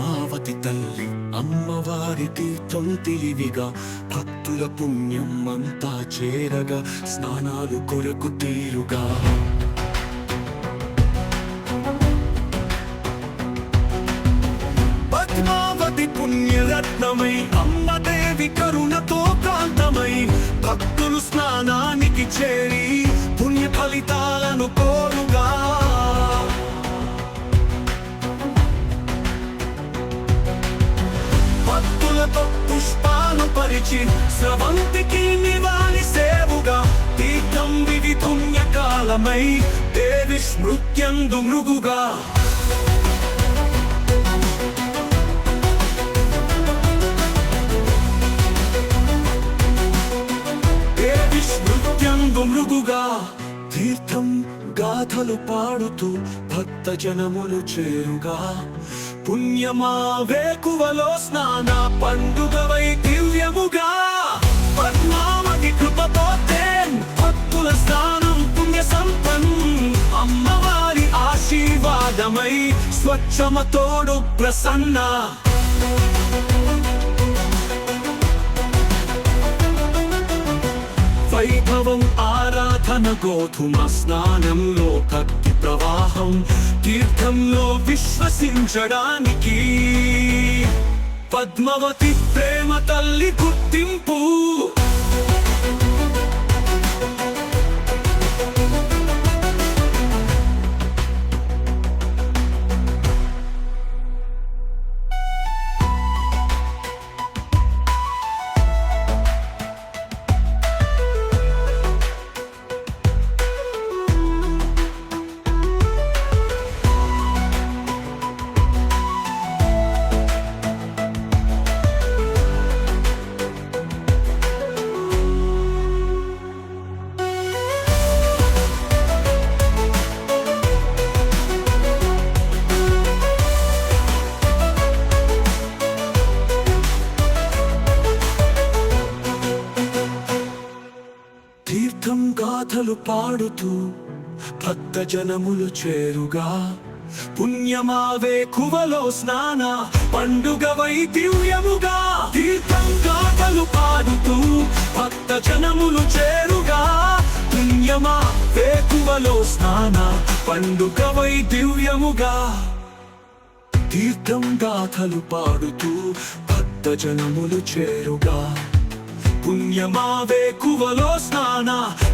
పద్మావతి తల్లి అమ్మవారికి తొంతిలివిగా భక్తుల పుణ్యం అంతా చేరగా స్నానాలు కొరకు తీరుగా పద్మావతి పుణ్యరత్నమై అమ్మదేవి కరుణతో కాంతమై భక్తులు స్నానానికి చేరి పుణ్య ఫలితాలను కోరుగా భక్తులతో పుష్పాలు పరిచి స్రవంతికి నివాళి సేవుగా తీర్థం విధి పుణ్యకాలమై దేవి స్మృత్యందు మృగుగా మృగుగా తీర్థం గాథలు పాడుతూ భక్త జనములు చేరుగా పుణ్యమా వేకువలో స్నాన పండుగవై దివ్యముగా పద్మావతి కృపతో భక్తుల స్నానం పుణ్య సంపన్ అమ్మవారి ఆశీర్వాదమై స్వచ్ఛమతోడు ప్రసన్న వైభవం ఆరాధన గోధుమ స్నానంలో భక్తి ప్రవాహం తీర్థంలో విశ్వసించడానికి పద్మావతి ప్రేమ తల్లి గుర్తింపు తీర్థం గాథలు పాడుతూ భక్త జనములు చేరుగా పుణ్యమావే కువలో స్నాన పండుగవై దివ్యముగా తీర్థం గాథలు పాడుతూ భక్త జనములు చేరుగా పుణ్యమావే కువలో స్నాన పండుగవై దివ్యముగా తీర్థం గాథలు పాడుతూ భక్త జనములు చేరుగా పుణ్యమావే కువలో స్నాన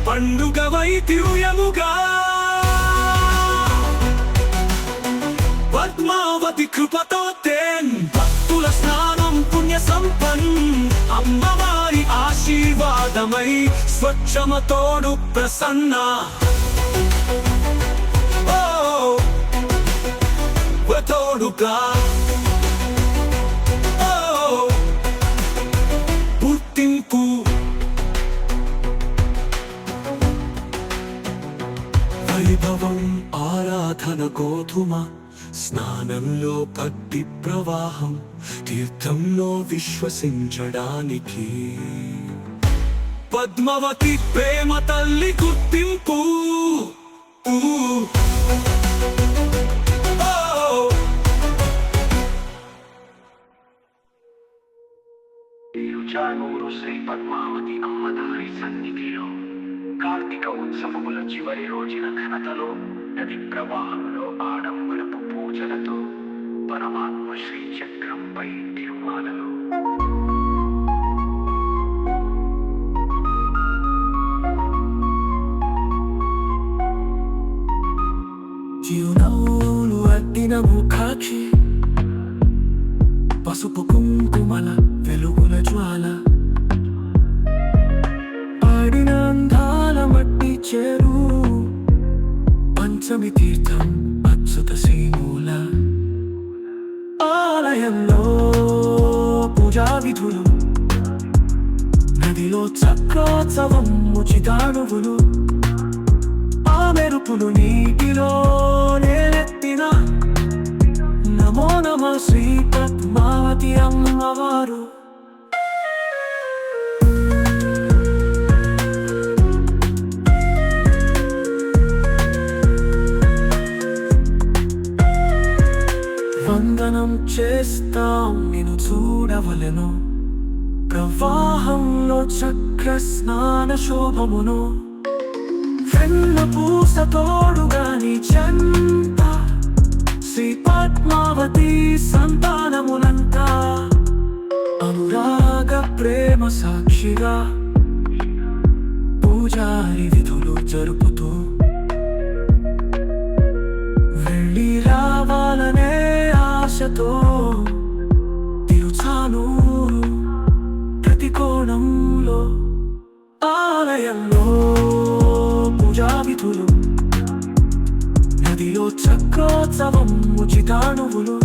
పండుగవై దివ్యముగా పద్మావతి కృపతో భక్తుల స్నానం పుణ్య సంపన్ అమ్మవారి ఆశీర్వాదమై స్వచ్ఛమతోడు ప్రసన్న తోడుగా గుర్తింపు వైభవం ఆరాధన గోధుమ స్నానంలో భక్తి ప్రవాహం తీర్థంలో విశ్వసించడానికి పద్మావతి ప్రేమ తల్లి గుర్తింపు చానూరు శ్రీ పద్మావతి అమ్మవారి సన్నిధిలో కార్తీక ఉత్సవముల చివరి రోజున ఘనతలో నది ప్రవాహంలో ఆడంబరపు పూజలతో పరమాత్మ శ్రీ చక్రంపై తిరుమాలలో చిరునవ్వులు అద్దిన ముఖాక్షి పసుపు కుంకుమల వెలుగుల జ్వాల ఆడిన అందాల మట్టి చేరు పంచమి తీర్థం అచ్యుత శ్రీమూల ఆలయంలో పూజా విధులు నదిలో చక్రోత్సవం ఉచితాడువులు ఆ మెరుపులు నీటిలో నేలెత్తిన నమో నమ శ్రీ పద్మావతి అమ్మవారు వందనం దర్శనం చేస్తాం నిన్ను చూడవలెను ప్రవాహంలో చక్ర స్నాన శోభమును వెన్న పూస తోడుగా నీ చెంత శ్రీ పద్మావతి సంతానమునంతా అనురాగ ప్రేమ సాక్షిగా పూజారి విధులు జరుపుతూ వెళ్ళి రావాలనే ఆశతో తిరుచానూరు ప్రతి కోణంలో ఆలయంలో పూజా విధులు నదిలో చక్రోత్సవం ఉచితానువులు